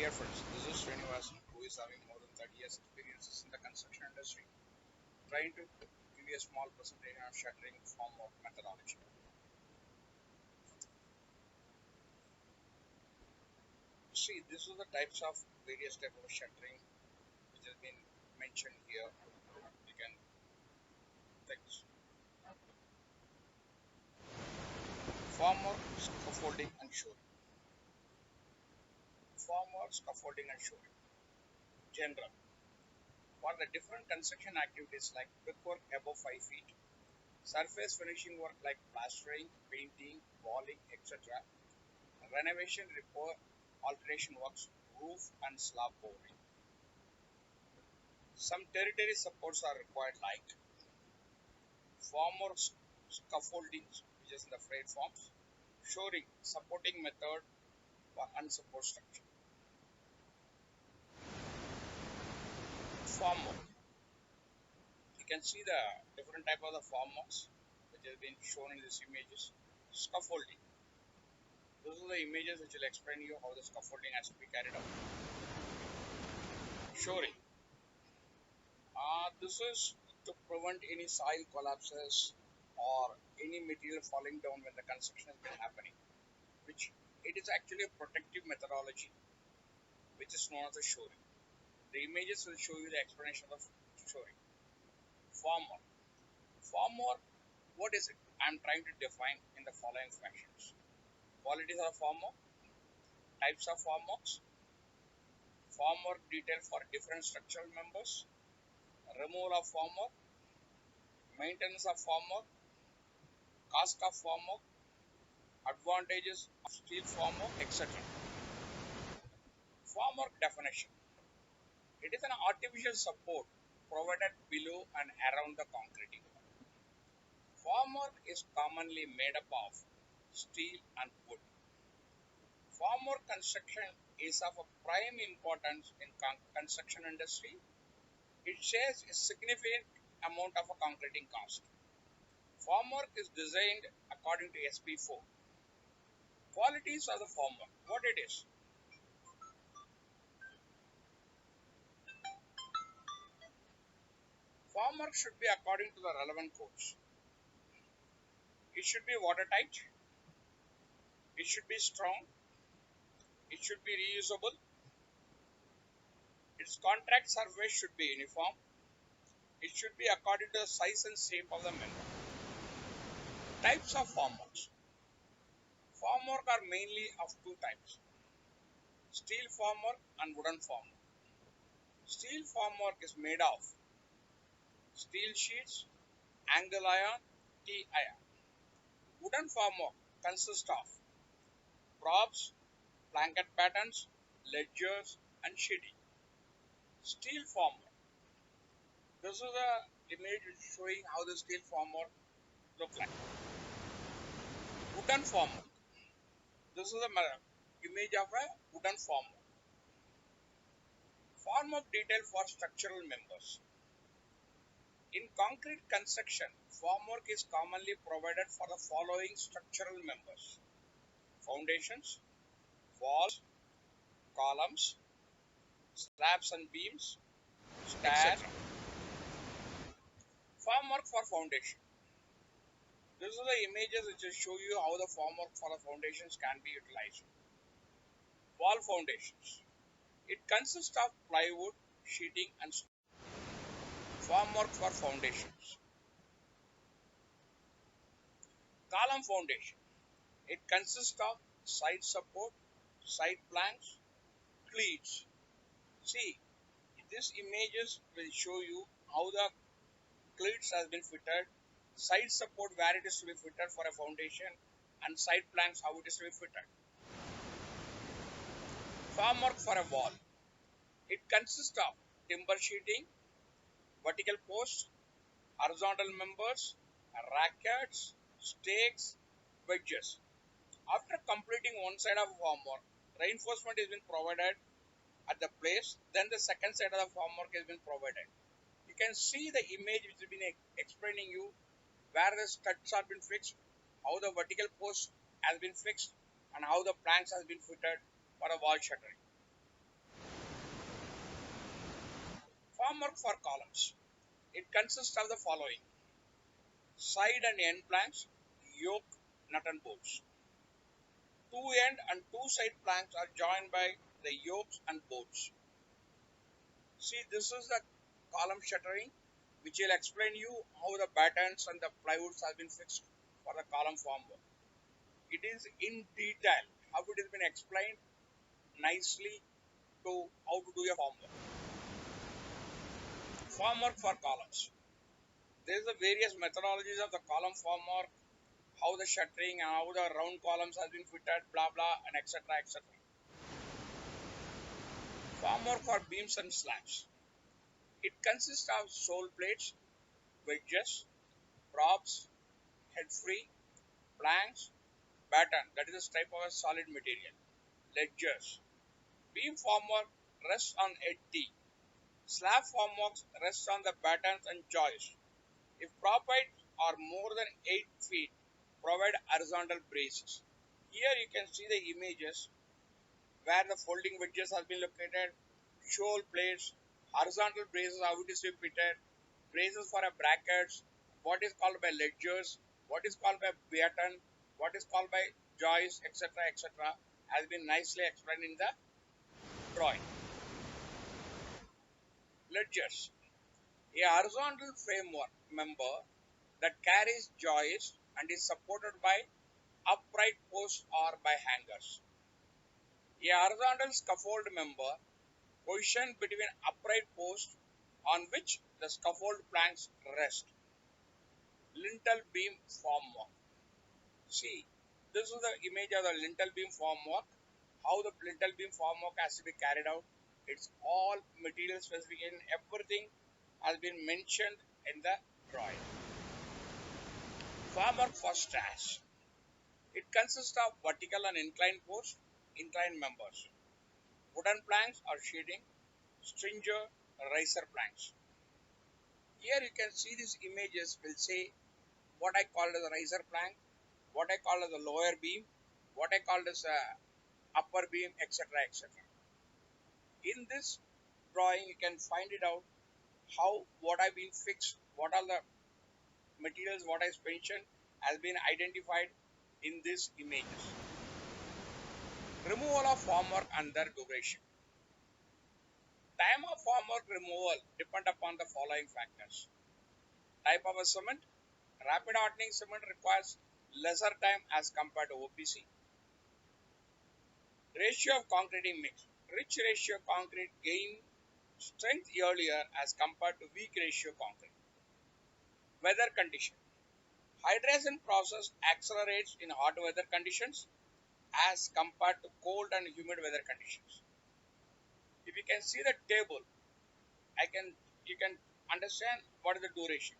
Dear friends, this is Srinivasan, who is having more than 30 years experiences in the construction industry, trying to give you a small presentation on shuttering formwork methodology. See, this is the types of various types of shuttering which has been mentioned here. You can take this. Formwork, scaffolding and shoring. Formwork, scaffolding and shoring. General. For the different construction activities like brickwork above 5 feet, surface finishing work like plastering, painting, walling, etc., renovation, repair, alteration works, roof and slab boring. Some territory supports are required like formwork scaffolding, which is in the freight forms, shoring, supporting method for unsupported structure. Formwork. You can see the different type of the formworks which has been shown in these images. Scaffolding. Those are the images which will explain you how the scaffolding has to be carried out. Shoring. This is to prevent any soil collapses or any material falling down when the construction has been happening, which it is actually a protective methodology which is known as the shoring. The images will show you the explanation of shoring. Formwork. Formwork, what is it? I am trying to define in the following fashions. Qualities of formwork, types of formworks, formwork detail for different structural members, removal of formwork, maintenance of formwork, cost of formwork, advantages of steel formwork, etc. Formwork definition. It is an artificial support provided below and around the concreting wall. Formwork is commonly made up of steel and wood. Formwork construction is of a prime importance in construction industry. It shares a significant amount of a concreting cost. Formwork is designed according to SP4. Qualities of the formwork. What it is? Formwork should be according to the relevant codes. It should be watertight. It should be strong. It should be reusable. Its contact surface should be uniform. It should be according to the size and shape of the member. Types of formworks. Formwork are mainly of two types: steel formwork and wooden formwork. Steel formwork is made of steel sheets, angle iron, T-iron. Wooden formwork consists of props, blanket patterns, ledgers, and sheeting. Steel formwork. This is a image showing how the steel formwork look like. Wooden formwork. This is a image of a wooden formwork. Formwork detail for structural members. In concrete construction, formwork is commonly provided for the following structural members: foundations, walls, columns, slabs and beams, stairs, etc. Formwork for foundation. This is the images which will show you how the formwork for the foundations can be utilized. Wall foundations. It consists of plywood, sheeting and stone. Formwork for foundations. Column foundation. It consists of side support, side planks, cleats. See, these images will show you how the cleats has been fitted, side support where it is to be fitted for a foundation, and side planks how it is to be fitted. Formwork for a wall. It consists of timber sheeting, vertical posts, horizontal members, rackets, stakes, wedges. After completing one side of formwork, reinforcement has been provided at the place, then the second side of the formwork has been provided. You can see the image which has been explaining you where the studs have been fixed, how the vertical post has been fixed, and how the planks has been fitted for a wall shuttering. Formwork for columns. It consists of the following: side and end planks, yoke, nut and bolts. Two end and two side planks are joined by the yokes and bolts. See, this is the column shuttering, which will explain you how the battens and the plywoods have been fixed for the column formwork. It is in detail how it has been explained nicely to how to do a formwork. Formwork for columns. There is the various methodologies of the column formwork, how the shuttering and how the round columns have been fitted, blah blah, and etc. etc. Formwork for beams and slabs. It consists of sole plates, wedges, props, head free, planks, batten, that is a type of a solid material, ledgers. Beam formwork rests on head T. Slab formwork rests on the battens and joists. If prop heights are more than 8 feet, provide horizontal braces. Here you can see the images where the folding wedges have been located, shoal plates, horizontal braces, how it is fitted, braces for a brackets, what is called by ledgers, what is called by batten, what is called by joists, etc. etc. has been nicely explained in the drawing. Ledgers. A horizontal framework member that carries joists and is supported by upright posts or by hangers. A horizontal scaffold member positioned between upright posts on which the scaffold planks rest. Lintel beam formwork. See, this is the image of the lintel beam formwork. How the lintel beam formwork has to be carried out. It's all material specification, everything has been mentioned in the drawing. Formwork for stairs. It consists of vertical and inclined posts, inclined members, wooden planks or sheeting, stringer, riser planks. Here you can see these images will say what I call as a riser plank, what I call as a lower beam, what I call as a upper beam, etc. etc. In this drawing you can find it out how what I've been fixed, what are the materials, what I mentioned has been identified in these images. Removal of formwork and their duration. Time of formwork removal depend upon the following factors. Type of a cement. Rapid hardening cement requires lesser time as compared to OPC. Ratio of concreting mix. Rich ratio concrete gain strength earlier as compared to weak ratio concrete. Weather condition. Hydration process accelerates in hot weather conditions as compared to cold and humid weather conditions. If you can see the table, you can understand what is the duration.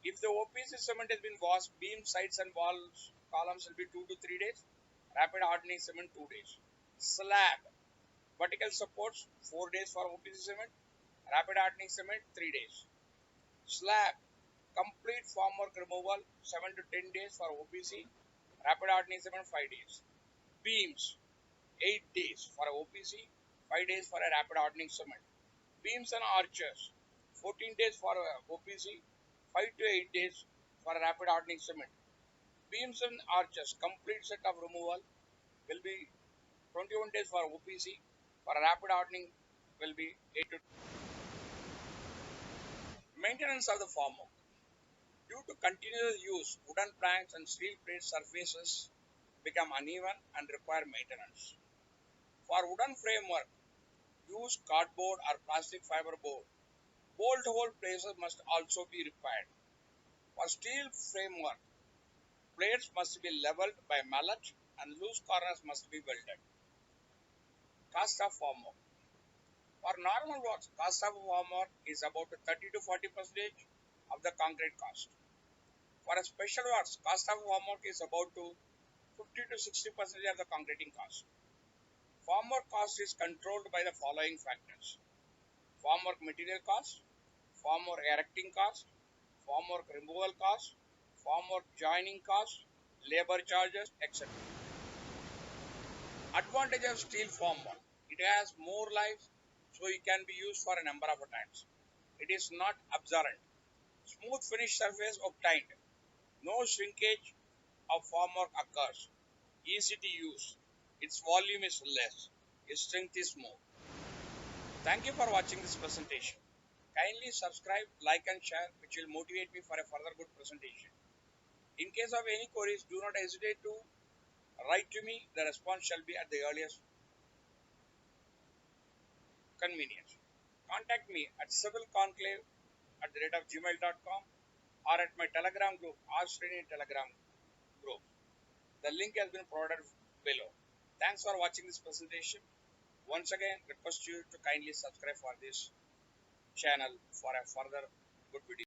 If the OPC cement has been washed, beam, sides and walls, columns will be 2 to 3 days. Rapid hardening cement 2 days. Slab, vertical supports 4 days for OPC cement. Rapid hardening cement 3 days. Slab, complete formwork removal 7 to 10 days for OPC. Rapid hardening cement 5 days. Beams, 8 days for OPC, 5 days for a rapid hardening cement. Beams and arches, 14 days for OPC, 5 to 8 days for a rapid hardening cement. Beams and arches, complete set of removal will be 21 days for OPC, for a rapid hardening will be 8 to 2. Maintenance of the formwork. Due to continuous use, wooden planks and steel plate surfaces become uneven and require maintenance. For wooden framework, use cardboard or plastic fiber board. Bolt hole places must also be repaired. For steel framework, plates must be leveled by mallet and loose corners must be welded. Cost of formwork. For normal works, cost of formwork is about 30 to 40% of the concrete cost. For a special works, cost of formwork is about 50 to 60% of the concreting cost. Formwork cost is controlled by the following factors: formwork material cost, formwork erecting cost, formwork removal cost, formwork joining cost, labor charges, etc. Advantage of steel formwork. It has more life, so it can be used for a number of times. It is not absorbent. Smooth finish surface obtained. No shrinkage of formwork occurs. Easy to use. Its volume is less. Its strength is more. Thank you for watching this presentation. Kindly subscribe, like and share, which will motivate me for a further good presentation. In case of any queries, do not hesitate to write to me. The response shall be at the earliest convenience. Contact me at civilconclave@gmail.com or at my Telegram group, R Telegram group. The link has been provided below. Thanks for watching this presentation. Once again, request you to kindly subscribe for this channel for a further good video.